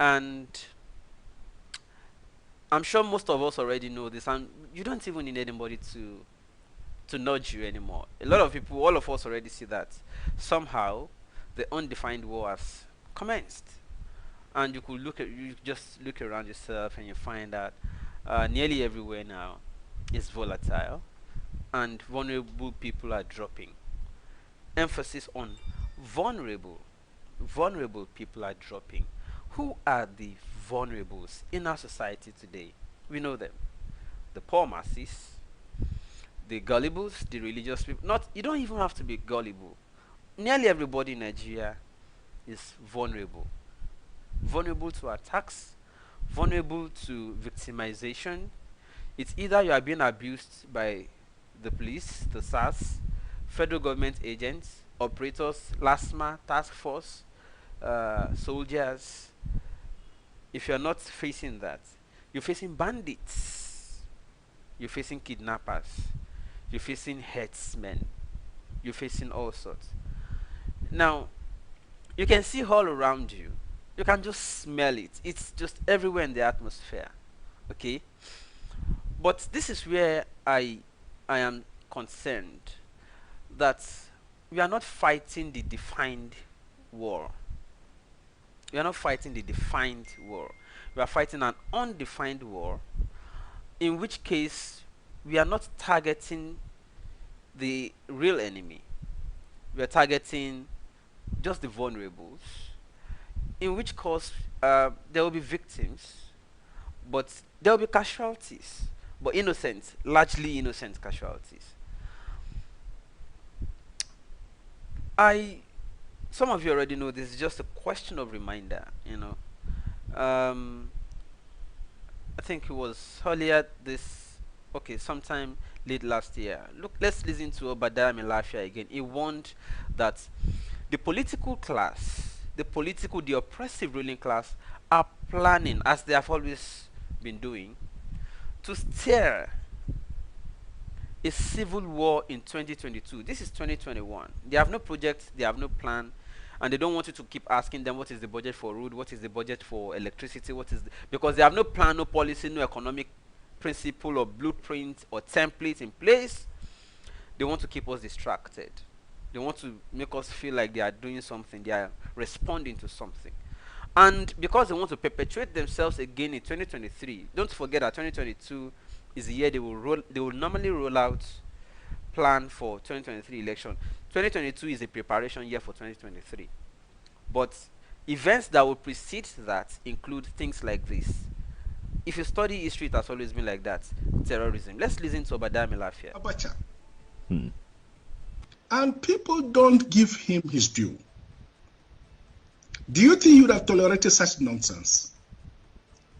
And I'm sure most of us already know this, and you don't even need anybody to nudge you anymore. A lot of people, all of us already see that somehow the undefined war has commenced. And you just look around yourself and you find that nearly everywhere now is volatile, and vulnerable people are dropping. Emphasis on vulnerable. Vulnerable people are dropping. Who are the vulnerables in our society today? We know them. The poor masses, the gullibles, the religious people. Not You don't even have to be gullible. Nearly everybody in Nigeria is vulnerable. Vulnerable to attacks, vulnerable to victimization. It's either you are being abused by the police, the SARS, federal government agents, operators, LASMA, task force, soldiers. If you're not facing that, you're facing bandits, you're facing kidnappers, you're facing herdsmen, you're facing all sorts. Now, you can see all around you. You can just smell it. It's just everywhere in the atmosphere. Okay? But this is where I am concerned that we are not fighting the defined war. We are not fighting the defined war. We are fighting an undefined war, in which case we are not targeting the real enemy. We are targeting just the vulnerables, in which case there will be victims, but there will be casualties, but innocent, largely innocent casualties. I Some of you already know this is just a question of reminder. um I think it was earlier this, okay, sometime late last year. Look, let's listen to Obadiah Melafia again. He warned that the political class, the oppressive ruling class, are planning, as they have always been doing, to steer a civil war in 2022. This is 2021. They have no project, they have no plan, and they don't want you to keep asking them what is the budget for road, what is the budget for electricity, because they have no plan, no policy, no economic principle or blueprint or template in place. They want to keep us distracted. They want to make us feel like they are doing something, they are responding to something. And because they want to perpetuate themselves again in 2023, don't forget that 2022 is the year they will normally roll out plan for 2023 election. 2022 is a preparation year for 2023. But events that will precede that include things like this. If you study history, it has always been like that. Terrorism. Let's listen to Obadiah Melafia. Abacha. And people don't give him his due. Do you think he would have tolerated such nonsense?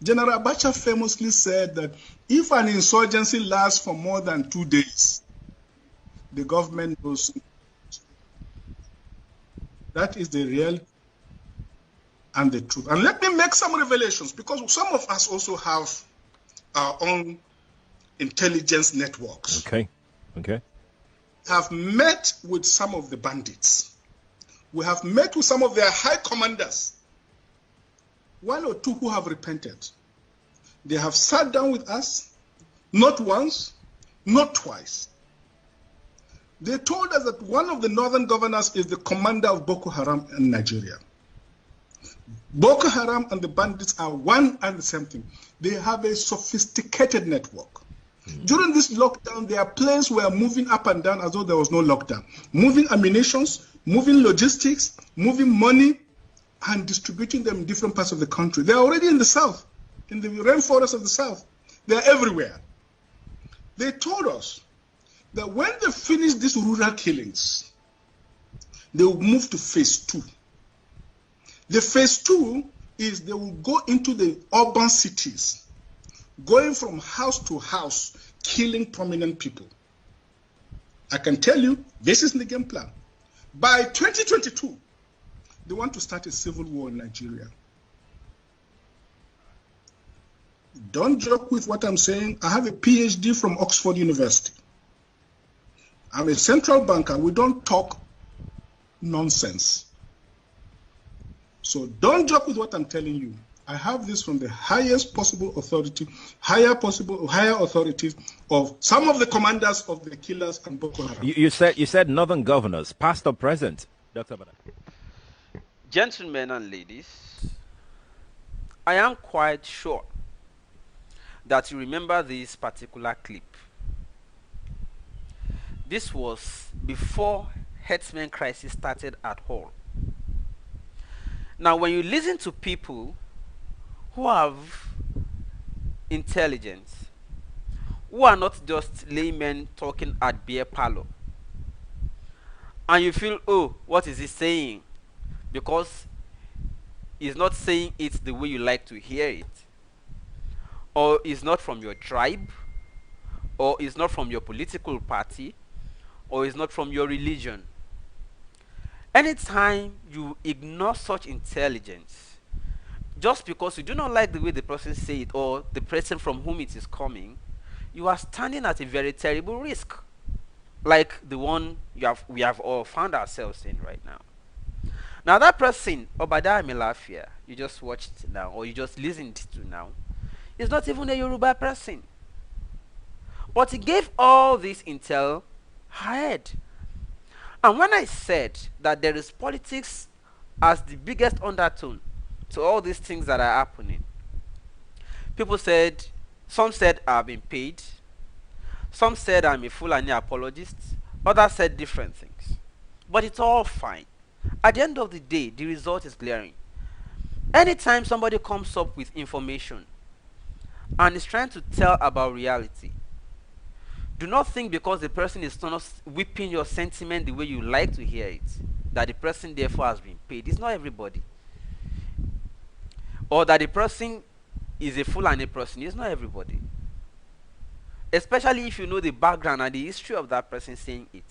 General Abacha famously said that if an insurgency lasts for more than 2 days, the government knows. That is the real and the truth. And let me make some revelations, because some of us also have our own intelligence networks. Okay. Have met with some of the bandits. We have met with some of their high commanders. 1 or 2 who have repented. They have sat down with us, not once, not twice. They told us that one of the northern governors is the commander of Boko Haram in Nigeria. Boko Haram and the bandits are one and the same thing. They have a sophisticated network. During this lockdown, their planes were moving up and down as though there was no lockdown. Moving ammunitions, moving logistics, moving money, and distributing them in different parts of the country. They're already in the south, in the rainforest of the south. They're everywhere. They told us that when they finish these rural killings, they will move to phase 2. The phase 2 is they will go into the urban cities, going from house to house, killing prominent people. I can tell you, this is the game plan. By 2022, they want to start a civil war in Nigeria. Don't joke with what I'm saying. I have a PhD from Oxford University. I'm a central banker. We don't talk nonsense. So don't joke with what I'm telling you. I have this from the highest possible authority, higher authorities of some of the commanders of the killers and Boko Haram. You said northern governors, past or present, Dr. Bada. Gentlemen and ladies, I am quite sure that you remember this particular clip. This was before herdsmen crisis started at all. Now, when you listen to people who have intelligence, who are not just laymen talking at beer parlor, and you feel, oh, what is he saying? Because he's not saying it the way you like to hear it, or it's not from your tribe, or it's not from your political party, or it's not from your religion. Anytime you ignore such intelligence, just because you do not like the way the person say it or the person from whom it is coming, you are standing at a very terrible risk, like the one we have all found ourselves in right now. Now that person, Obadiah Melafia, you just watched now or you just listened to now, is not even a Yoruba person. But he gave all this intel ahead. And when I said that there is politics as the biggest undertone to all these things that are happening, people said, some said I've been paid, some said I'm a Fulani apologist, others said different things. But it's all fine. At the end of the day, the result is glaring. Anytime somebody comes up with information and is trying to tell about reality, do not think because the person is not whipping your sentiment the way you like to hear it, that the person therefore has been paid. It's not everybody. Or that the person is a Fulani person. It's not everybody. Especially if you know the background and the history of that person saying it.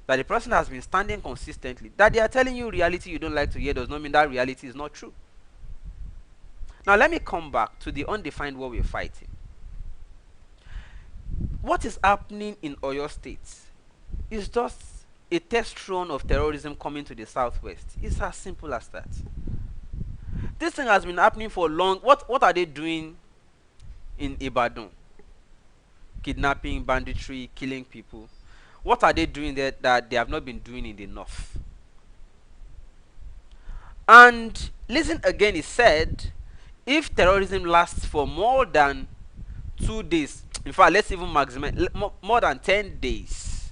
That the person has been standing consistently. That they are telling you reality you don't like to hear does not mean that reality is not true. Now let me come back to the undefined war we're fighting. What is happening in Oyo State is just a test run of terrorism coming to the southwest. It's as simple as that. This thing has been happening for long. What are they doing in Ibadan? Kidnapping, banditry, killing people. What are they doing there that they have not been doing in the north? And listen again, he said, if terrorism lasts for more than 2 days, in fact, let's even maximize more than 10 days,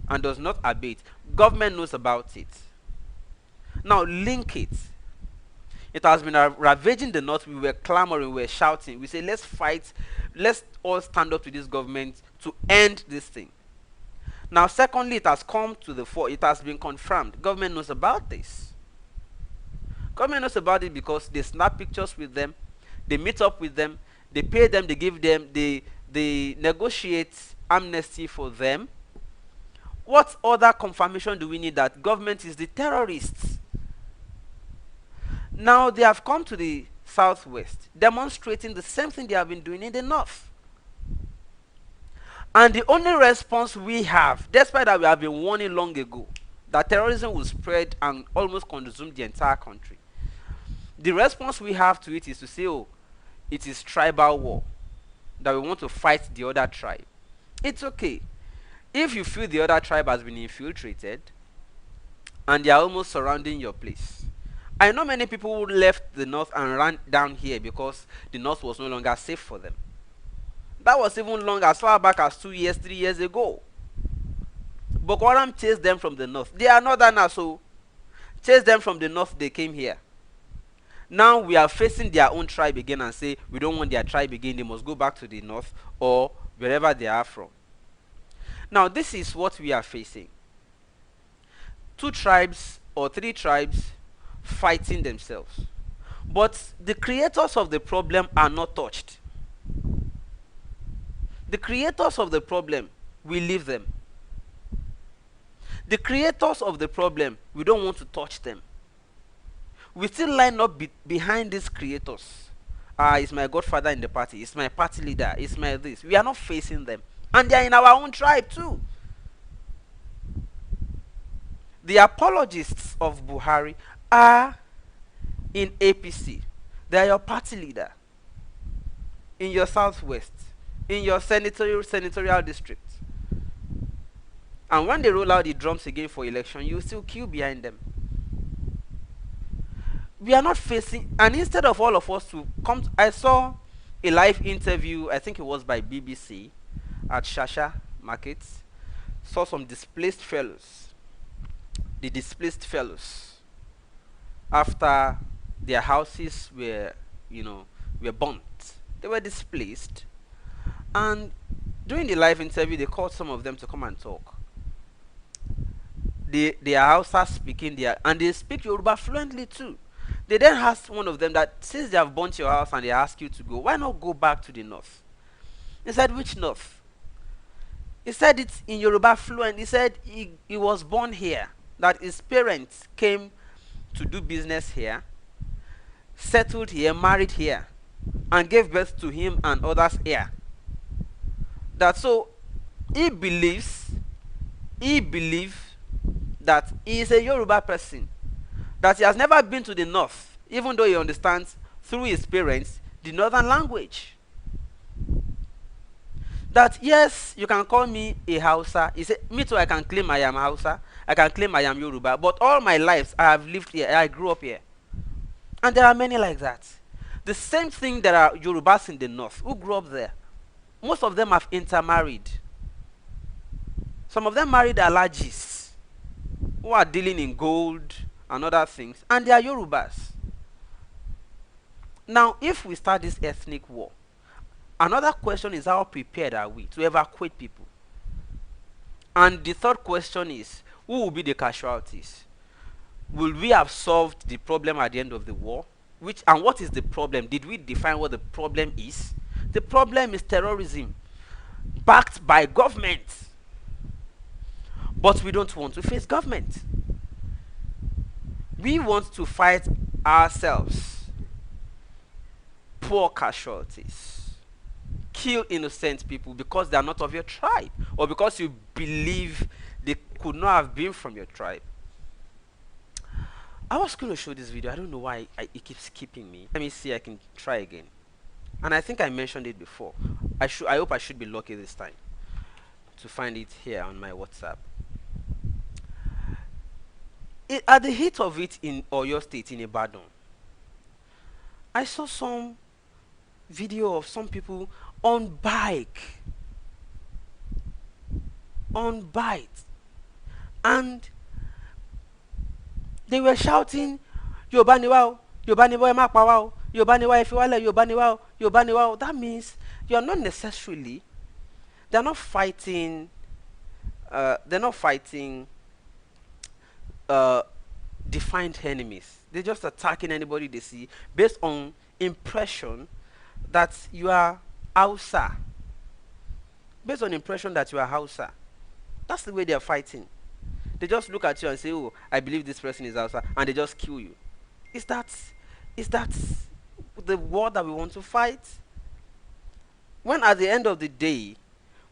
and does not abate, government knows about it. Now link it. It has been ravaging the north. We were clamoring, we were shouting. We say, let's fight, let's all stand up to this government to end this thing. Now secondly, it has come to the fore. It has been confirmed. Government knows about this. Government knows about it because they snap pictures with them, they meet up with them, they pay them, they give them, they negotiate amnesty for them. What other confirmation do we need that government is the terrorists? Now they have come to the southwest, demonstrating the same thing they have been doing in the north. And the only response we have, despite that we have been warning long ago, that terrorism will spread and almost consume the entire country, the response we have to it is to say, oh, it is tribal war, that we want to fight the other tribe. It's okay. If you feel the other tribe has been infiltrated and they are almost surrounding your place. I know many people who left the north and ran down here because the north was no longer safe for them. That was even long, as far back as 2 years, 3 years ago. Boko Haram chased them from the north. They are northerners, so chased them from the north, they came here. Now we are facing their own tribe again and say we don't want their tribe again, they must go back to the north or wherever they are from. Now this is what we are facing. 2 tribes or 3 tribes fighting themselves. But the creators of the problem are not touched. The creators of the problem, we leave them. The creators of the problem, we don't want to touch them. We still line up behind these creators. It's my godfather in the party, it's my party leader, it's my this. We are not facing them. And they are in our own tribe too. The apologists of Buhari are in APC. They are your party leader in your southwest, in your senatorial district. And when they roll out the drums again for election, you still queue behind them. We are not facing, and instead of all of us to come I saw a live interview, I think it was by BBC at Shasha Market. Saw some displaced fellows, the displaced fellows, after their houses were burnt. They were displaced, and during the live interview they called some of them to come and talk. They are Hausa speaking, and they speak Yoruba fluently too. They then asked one of them that since they have burnt your house and they ask you to go, why not go back to the north? He said, which north? He said it's in Yoruba fluent. He said he was born here, that his parents came to do business here, settled here, married here, and gave birth to him and others here. That so he believes that he is a Yoruba person, that he has never been to the north, even though he understands through his parents the northern language. That yes, you can call me a Hausa. He said, me too, I can claim I am Hausa, I can claim I am Yoruba, but all my life I have lived here, I grew up here. And there are many like that. The same thing, there are Yorubas in the north who grew up there. Most of them have intermarried. Some of them married Alajis who are dealing in gold and other things, and they are Yorubas. Now, if we start this ethnic war, another question is, how prepared are we to evacuate people? And the third question is, who will be the casualties? Will we have solved the problem at the end of the war? And what is the problem? Did we define what the problem is? The problem is terrorism backed by government. But we don't want to face government. We want to fight ourselves. Poor casualties. Kill innocent people because they are not of your tribe, or because you believe they could not have been from your tribe. I was going to show this video. I don't know why it keeps skipping me. Let me see. I can try again. And I think I mentioned it before. I hope I should be lucky this time to find it here on my WhatsApp. At the heat of it in Oyo State, in Ibadan, I saw some video of some people on bike, and they were shouting, Yoruba ni wa o, Yoruba ni wa, ẹ má pa wá o, Yoruba ni wa, ẹ fi wá lẹ̀, Yoruba ni wa o, Yoruba ni wa o. That means you're not necessarily, they're not fighting defined enemies. They're just attacking anybody they see based on impression that you are Hausa. Based on impression that you are Hausa. That's the way they are fighting. They just look at you and say, oh, I believe this person is Hausa, and they just kill you. Is that the war that we want to fight? When at the end of the day,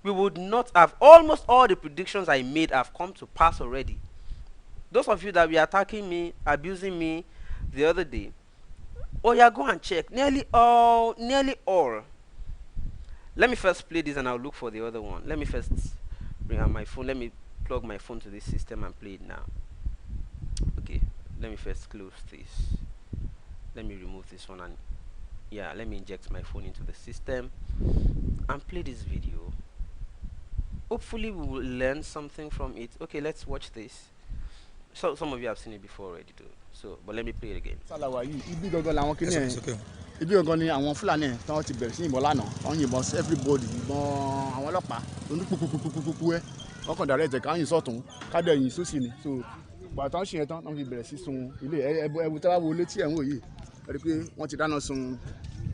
we would not have, almost all the predictions I made have come to pass already. Those of you that were attacking me, abusing me the other day, oh yeah, go and check. Nearly all. Let me first play this and I'll look for the other one. Let me first bring out my phone. Let me plug my phone to this system and play it now. Okay, let me first close this. Let me remove this one, and yeah, let me inject my phone into the system and play this video. Hopefully we will learn something from it. Okay, let's watch this. So some of you have seen it before already too. So, but let me play it again. Ibi gangan làwọn kìíní ẹ̀, ibi gangan ni àwọn Fúlàní ẹ̀ tí wọ́n ti bẹ̀rẹ̀ sí ìbọn lánàá, wọ́n yìnbọn sí everybody, ìbọn àwọn ọlọ́pàá onípùpùpùpùpù ẹ̀, wọ́n kàn dàrẹ́ ẹ̀jẹ̀ káyìn sọ̀tún kádẹ́ ẹ̀yìn sósì ni. So gbàtàn ṣe yẹn tán wọ́n fi bẹ̀rẹ̀ sí sun ilé ẹ̀bù tí wọ́n wo létí ẹ̀ ń wò yìí, ẹ rí i pé wọ́n ti dáná sun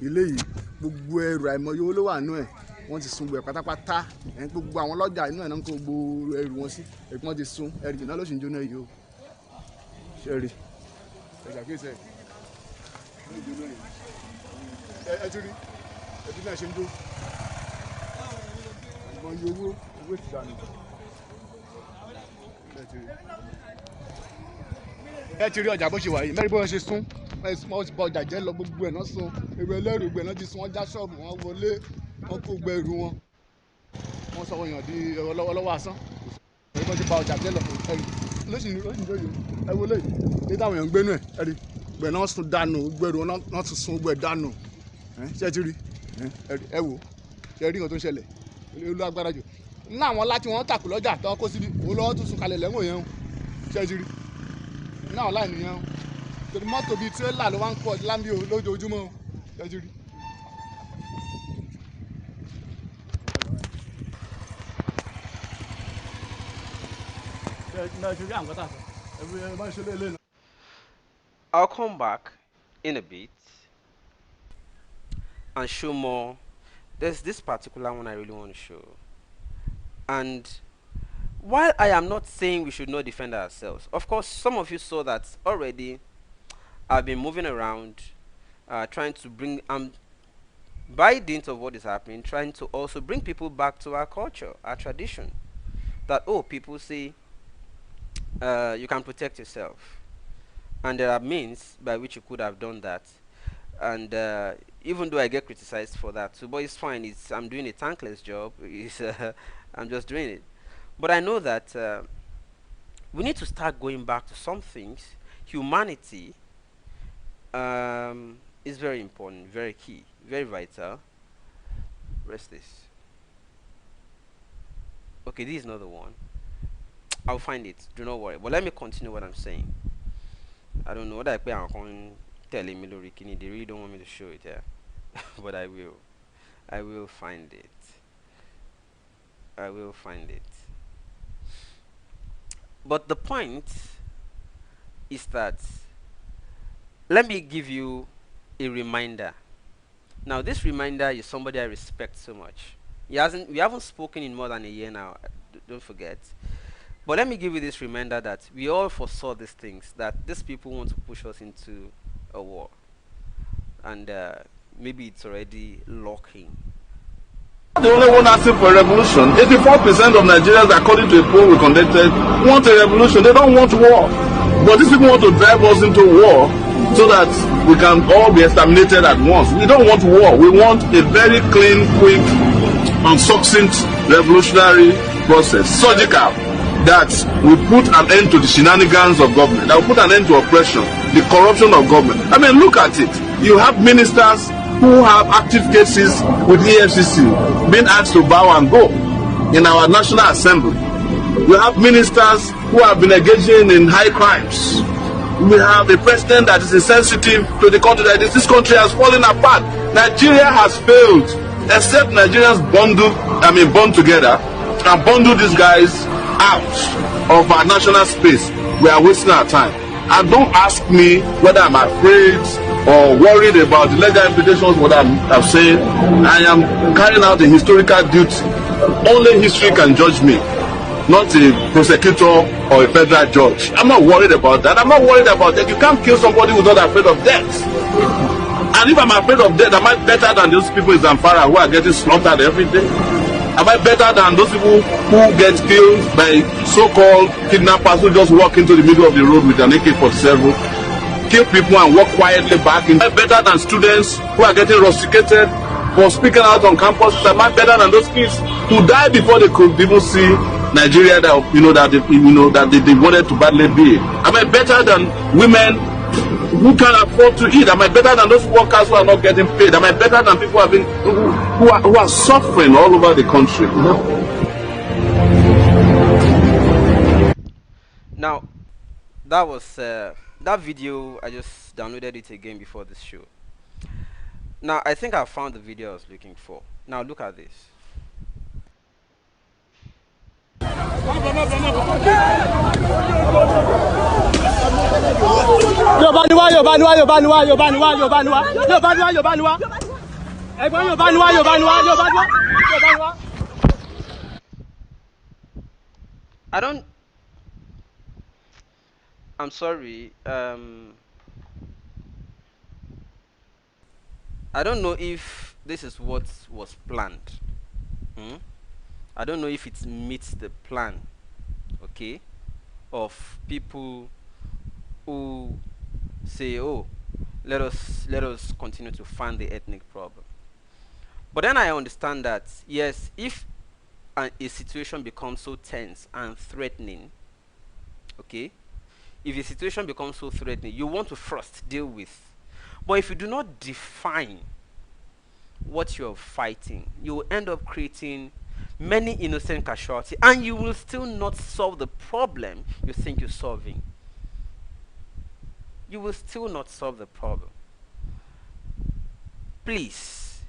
ilé yìí, gbogbo ẹrù àìmọye owó ló wà nínú ẹ̀, wọ́n ti sun gbẹ̀ pátápátá, gbogbo àwọn ọlọ́jà inú ẹ̀ náà ń kó gbogbo ẹrù wọn sí, ẹ̀kú wọ́n ti sun ẹrù jìnnà ló sì ń jóná yìí o. Ṣẹ́rí ẹ̀ṣàkíyèsí ẹ̀ ti rí ẹbí náà ṣe ń dó ìmọ̀ iye owó ti dànù ẹ ti rí ọjà bó ṣe wà yìí mẹ́rin bó ṣe sún wọ́n ti bọ ọjà jẹ́ lọ gbogbo ẹ̀ náà sun èrò ẹlẹ́rù gbẹ̀ náà ti sun wọ́n já ṣọ́ọ̀bù wọn wọlé wọn kó gbẹ irú wọn wọ́n sọ wọ́n yàn di ọlọ́wọ́ asán èyí kan ti ba ọjà jẹ́ lọ ẹ̀rì lóṣìṣì lóyè ẹ wọlé ní táwọn èèyàn ń gbénú ẹ̀ ẹ̀rì gbẹ̀ náà sun dànù gbẹ̀rù wọn náà ti sun gbẹ̀ dànù ṣé ẹ ti rí ẹ wò ṣe rí nǹkan tó ń ṣẹlẹ̀ olú agbára jù ní àwọn láti wọn tàkù lọ́jà tó kó síbi òun lọ́wọ́ tún sun kalẹ̀ lẹ́wọ̀n yẹn ṣé ẹ ti rí ní àwọn láì nìyẹn torí mọ́tò bíi tírélà ló wá ń pọ̀ láńbí lójoojúmọ́ ṣé ẹ ti rí. I'll come back in a bit and show more. There's this particular one I really want to show. And while I am not saying we should not defend ourselves, of course, some of you saw that already. I've been moving around, trying to bring, by dint of what is happening, trying to also bring people back to our culture, our tradition. That, oh, people say you can protect yourself. And there are means by which you could have done that. And even though I get criticized for that too, but it's fine. I'm doing a thankless job. I'm just doing it. But I know that we need to start going back to some things. Humanity is very important, very key, very vital. Rest this. Okay, this is not the one. I'll find it. Do not worry. But let me continue what I'm saying. I don't know what I pay on telling me Lorikini. They really don't want me to show it here. But I will. I will find it. I will find it. But the point is that let me give you a reminder. Now this reminder is somebody I respect so much. We haven't spoken in more than a year now. Don't forget. But let me give you this reminder that we all foresaw these things, that these people want to push us into a war. And maybe it's already locking. The only one asking for a revolution. 84% of Nigerians, according to a poll we conducted, want a revolution. They don't want war. But these people want to drive us into war so that we can all be exterminated at once. We don't want war. We want a very clean, quick, and succinct revolutionary process. Surgical. That will put an end to the shenanigans of government. That will put an end to oppression, the corruption of government. I mean, look at it. You have ministers who have active cases with EFCC being asked to bow and go in our National Assembly. We have ministers who have been engaging in high crimes. We have a president that is insensitive to the country. That this country has fallen apart. Nigeria has failed, except Nigerians bond together and bundle these guys out of our national space. We are wasting our time. And don't ask me whether I'm afraid or worried about the legal implications of what I'm saying. I am carrying out a historical duty. Only history can judge me, not a prosecutor or a federal judge. I'm not worried about that. I'm not worried about that. You can't kill somebody who's not afraid of death. And if I'm afraid of death, am I better than those people in Zamfara who are getting slaughtered every day? Am I better than those people who get killed by so-called kidnappers who just walk into the middle of the road with an AK-47, kill people and walk quietly back? Am I better than students who are getting rusticated for speaking out on campus? Am I better than those kids who died before they could even see Nigeria that they wanted to badly be? Am I better than women who can afford to eat? Am I better than those workers who are not getting paid? Am I better than people who are suffering all over the country? Now, that was that video. I just downloaded it again before this show. Now, I think I found the video I was looking for. Now, look at this. I'm sorry. I don't know if this is what was planned. I don't know if it meets the plan, okay, of people who say, oh, let us continue to fund the ethnic problem. But then I understand that yes, if a situation becomes so tense and threatening, okay, if a situation becomes so threatening, you want to first deal with. But if you do not define what you're fighting, you will end up creating many innocent casualties, and you will still not solve the problem you think you're solving. You will still not solve the problem. Please,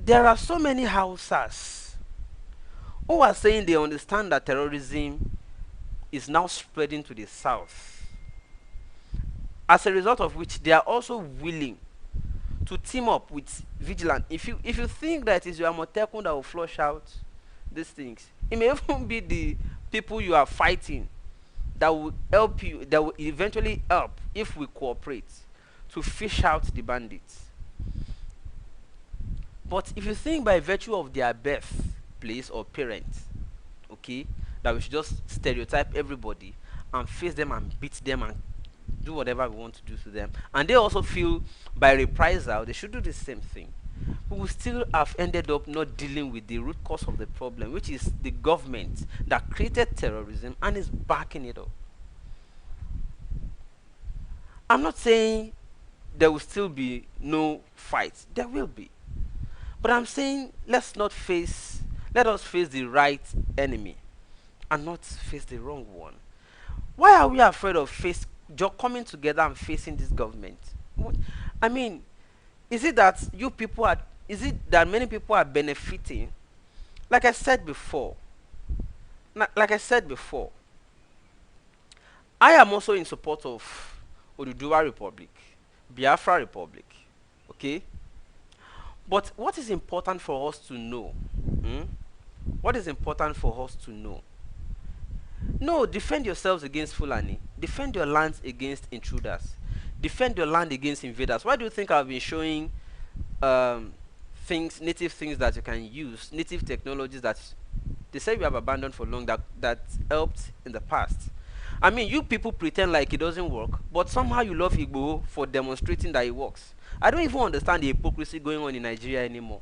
there are so many Hausas who are saying they understand that terrorism is now spreading to the south, as a result of which they are also willing to team up with vigilant. If you think that it is your Amotekun that will flush out these things, it may even be the people you are fighting that will help you, that will eventually help if we cooperate to fish out the bandits. But if you think by virtue of their birth place or parents, okay, that we should just stereotype everybody and face them and beat them and do whatever we want to do to them, and they also feel by reprisal they should do the same thing, we will still have ended up not dealing with the root cause of the problem, which is the government that created terrorism and is backing it up. I'm not saying there will still be no fights. There will be. But I'm saying let us face the right enemy and not face the wrong one. Why are we afraid of coming together and facing this government? I mean, is it that many people are benefiting? Like I said before, I am also in support of Oduduwa Republic, Biafra Republic, okay? But what is important for us to know? What is important for us to know? No, defend yourselves against Fulani. Defend your lands against intruders. Defend your land against invaders. Why do you think I've been showing native things that you can use, native technologies that they say we have abandoned for long, that helped in the past? I mean, you people pretend like it doesn't work, but somehow you love Igbo for demonstrating that it works. I don't even understand the hypocrisy going on in Nigeria anymore.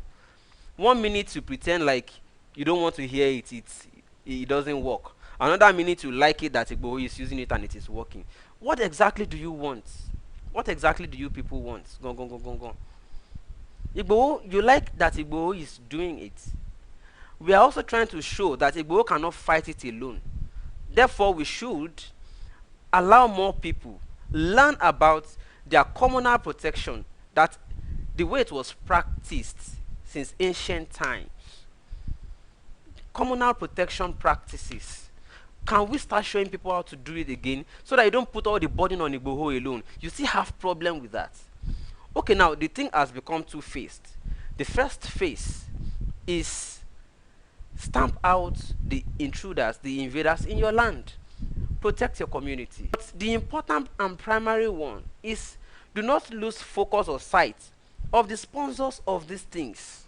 1 minute you pretend like you don't want to hear it doesn't work. Another minute you like it that Igbo is using it and it is working. What exactly do you want? What exactly do you people want? Go. Igbo, you like that Igbo is doing it. We are also trying to show that Igbo cannot fight it alone. Therefore, we should allow more people learn about their communal protection, that the way it was practiced since ancient times. Communal protection practices. Can we start showing people how to do it again so that you don't put all the burden on Igboho alone? You still have problem with that. Okay, now the thing has become two-faced. The first phase is stamp out the intruders, the invaders in your land. Protect your community. But the important and primary one is do not lose focus or sight of the sponsors of these things.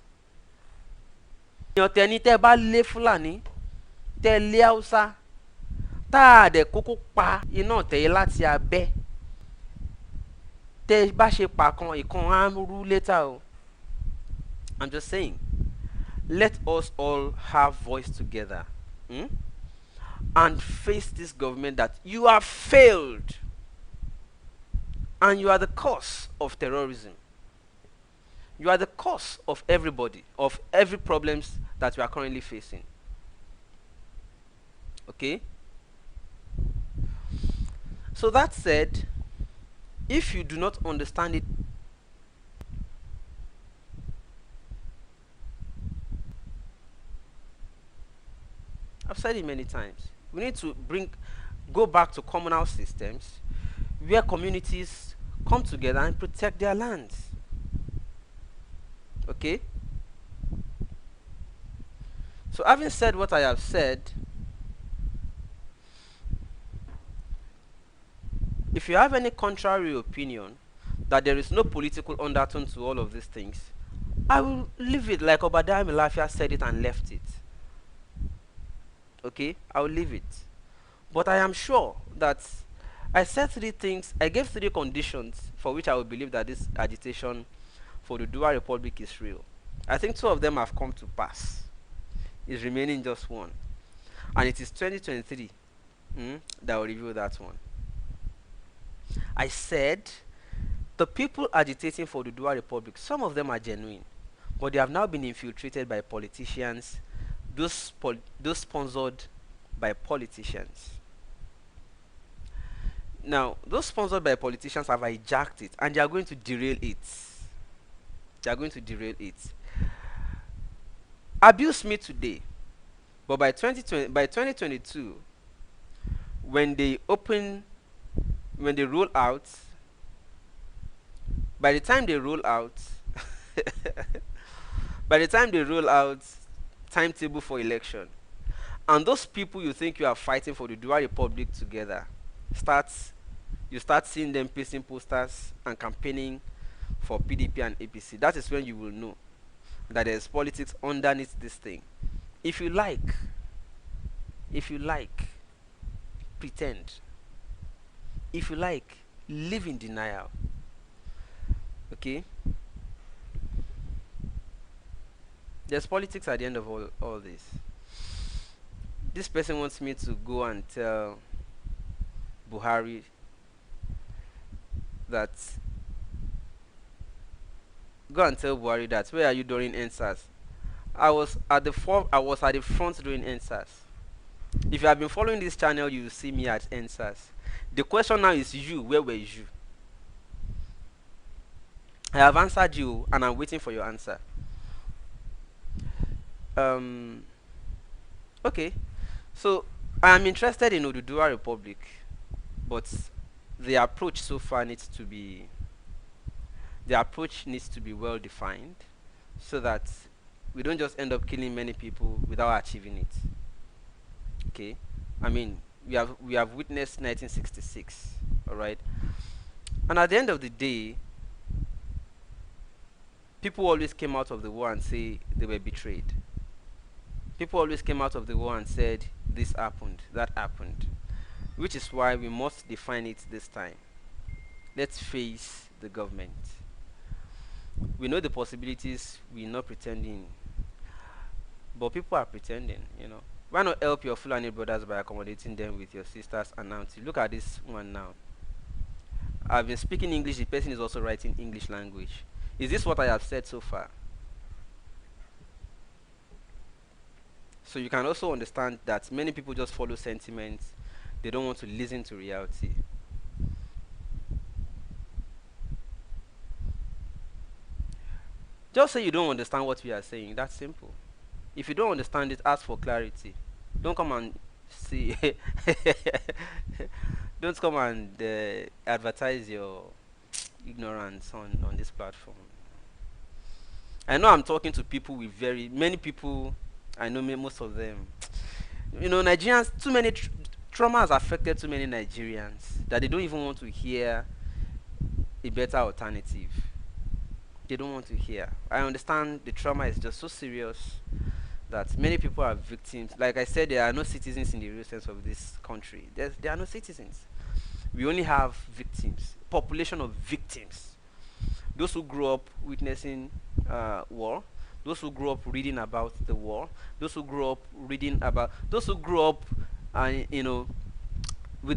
Fulani, tá de kúkú pa iná tẹ̀yẹ láti abẹ́ tẹ́ bá ṣe pa kan ìkan á rú later o. I'm just saying, let us all have voice together and face this government that you have failed and you are the cause of terrorism. You are the cause of of every problems that we are currently facing. Okay? So that said, if you do not understand it, I've said it many times, we need to go back to communal systems where communities come together and protect their lands. Okay? So having said what I have said, if you have any contrary opinion that there is no political undertone to all of these things, I will leave it like Obadiah Milafia said it and left it. Okay? I will leave it. But I am sure that I said 3 things, I gave 3 conditions for which I would believe that this agitation for the dual republic is real. I think two of them have come to pass. It's remaining just one. And it is 2023 that will reveal that one. I said the people agitating for the dual republic, some of them are genuine, but they have now been infiltrated by politicians, those sponsored by politicians. Now, those sponsored by politicians have hijacked it, and they are going to derail it. They are going to derail it. Abuse me today, but by 2022, when they roll out, by the time they roll out, by the time they roll out timetable for election, and those people you think you are fighting for the dual republic together, you start seeing them pasting posters and campaigning for PDP and APC. That is when you will know that there is politics underneath this thing. If you like, pretend. If you like, live in denial. Okay? There's politics at the end of all this. This person wants me to go and tell Buhari that where are you during NSAS? I was at the front during NSAS. If you have been following this channel, you will see me at NSAS. The question now is where were you? I have answered you and I'm waiting for your answer. Okay. So I am interested in Oduduwa Republic, but the approach so far needs to be well defined, so that we don't just end up killing many people without achieving it. Okay, I mean, we have witnessed 1966, all right, and at the end of the day, people always came out of the war and say they were betrayed. People always came out of the war and said this happened, that happened, which is why we must define it this time. Let's face the government. We know the possibilities, we're not pretending, but people are pretending, Why not help your Fulani brothers by accommodating them with your sisters and aunties? Look at this one now. I've been speaking English, the person is also writing English language. Is this what I have said so far? So you can also understand that many people just follow sentiments. They don't want to listen to reality. Just say you don't understand what we are saying. That's simple. If you don't understand it, ask for clarity. Don't come and see. Don't come and advertise your ignorance on this platform. I know I'm talking to people with many people. I know most of them. Nigerians, too many trauma has affected too many Nigerians that they don't even want to hear a better alternative. They don't want to hear. I understand the trauma is just so serious that many people are victims. Like I said, there are no citizens in the real sense of this country. There are no citizens. We only have victims. Population of victims. Those who grew up witnessing war. Those who grew up reading about the war. Those who grew up with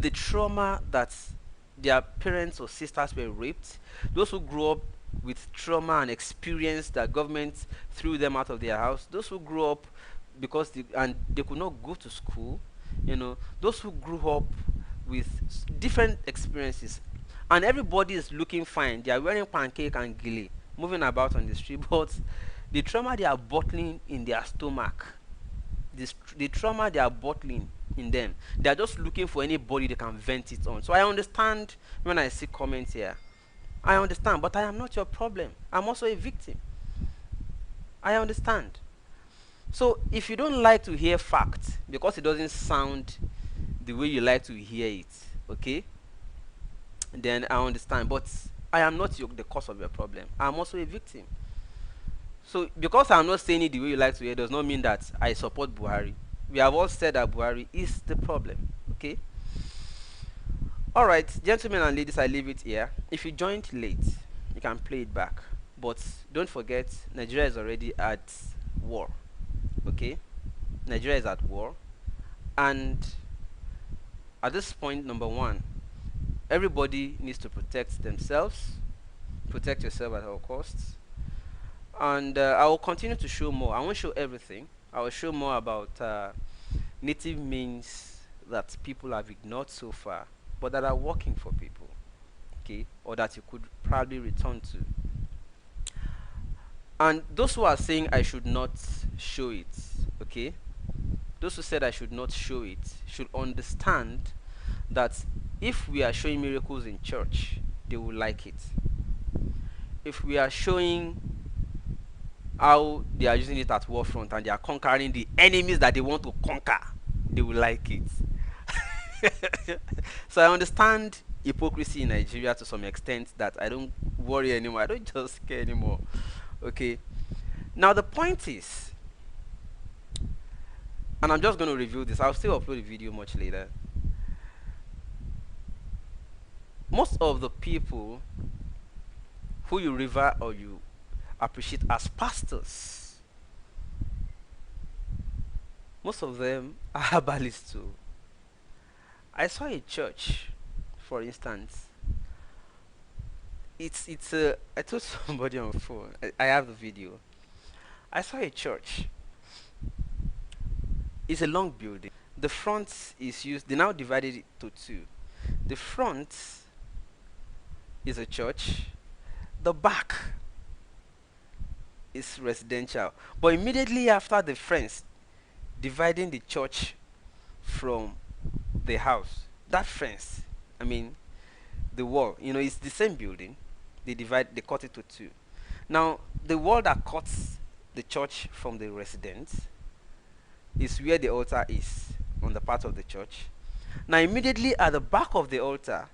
the trauma that their parents or sisters were raped. Those who grew up with trauma and experience that government threw them out of their house. Those who grew up because they could not go to school. Those who grew up with different experiences, and everybody is looking fine. They are wearing pancake and gilly, moving about on the street, but the trauma they are bottling in their stomach, the trauma they are bottling in them, they are just looking for anybody they can vent it on. So I understand when I see comments here. I understand, but I am not your problem. I'm also a victim. I understand. So if you don't like to hear facts because it doesn't sound the way you like to hear it, okay, then I understand. But I am not the cause of your problem. I'm also a victim. So because I'm not saying it the way you like to hear does not mean that I support Buhari. We have all said that Buhari is the problem, okay? Alright, gentlemen and ladies, I leave it here. If you joined late, you can play it back. But don't forget, Nigeria is already at war. Okay? Nigeria is at war. And at this point, number one, everybody needs to protect themselves. Protect yourself at all costs. And I will continue to show more. I won't show everything. I will show more about native means that people have ignored so far, but that are working for people, okay, or that you could probably return to. And those who are saying I should not show it, okay, those who said I should not show it should understand that if we are showing miracles in church, they will like it. If we are showing how they are using it at war front and they are conquering the enemies that they want to conquer, they will like it. So I understand hypocrisy in Nigeria to some extent, that I don't worry anymore, I don't just care anymore. Okay, now the point is, and I'm just going to review this, I'll still upload a video much later. Most of the people who you revere or you appreciate as pastors, most of them are herbalists too. I saw a church, for instance. I told somebody on phone. I have the video. I saw a church. It's a long building. The front is used. They now divided it to two. The front is a church. The back is residential. But immediately after the fence dividing the church from the house, that fence, I mean the wall, it's the same building. They cut it to two. Now the wall that cuts the church from the residence is where the altar is, on the part of the church. Now immediately at the back of the altar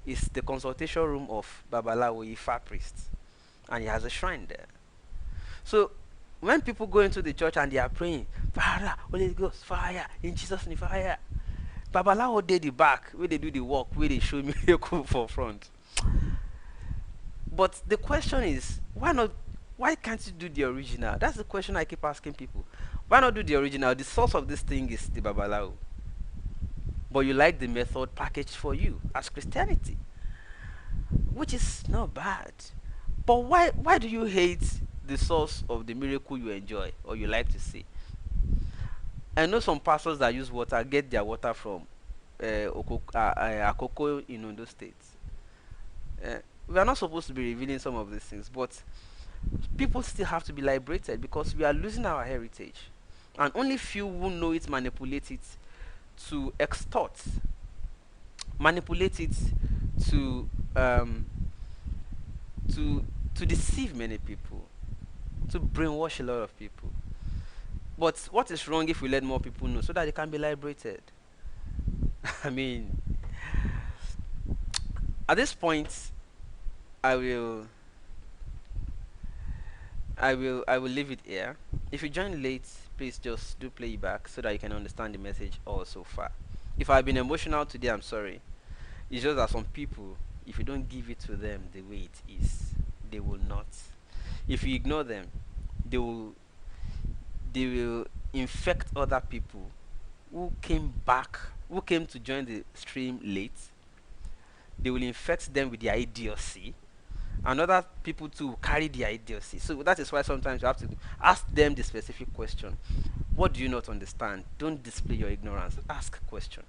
is the consultation room of Babalawo Ifa priest, and he has a shrine there. So when people go into the church and they are praying, Father, Holy Ghost, fire, in Jesus' name, fire, Babalawo did the back, where they do the work, where they show miracle for front. But the question is, why can't you do the original? That's the question I keep asking people. Why not do the original? The source of this thing is the Babalawo, but you like the method packaged for you as Christianity, which is not bad. But why do you hate the source of the miracle you enjoy or you like to see? I know some pastors that use water, get their water from Akoko in Ondo State. We are not supposed to be revealing some of these things, but people still have to be liberated, because we are losing our heritage, and only few who know it manipulate it to extort, manipulate it to deceive many people, to brainwash a lot of people. But what is wrong if we let more people know so that they can be liberated? I mean, at this point, I will leave it here. If you join late, please just do play it back so that you can understand the message all so far. If I've been emotional today, I'm sorry. It's just that some people, if you don't give it to them the way it is, they will not. If you ignore them, they will infect other people who came to join the stream late. They will infect them with their idiocy, and other people too carry their idiocy. So that is why sometimes you have to ask them the specific question. What do you not understand? Don't display your ignorance. Ask a question.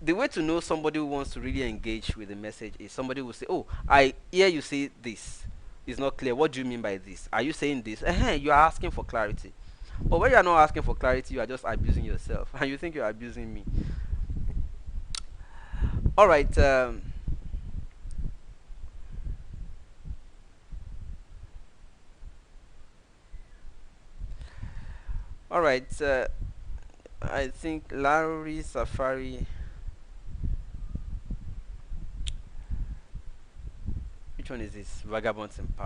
The way to know somebody who wants to really engage with the message is somebody will say, oh, I hear you say this. It's not clear. What do you mean by this? Are you saying this? You are asking for clarity. But when you are not asking for clarity, you are just abusing yourself. And you think you are abusing me. Alright. Alright. I think Larry Safari. Which one is this? Vagabonds in Power.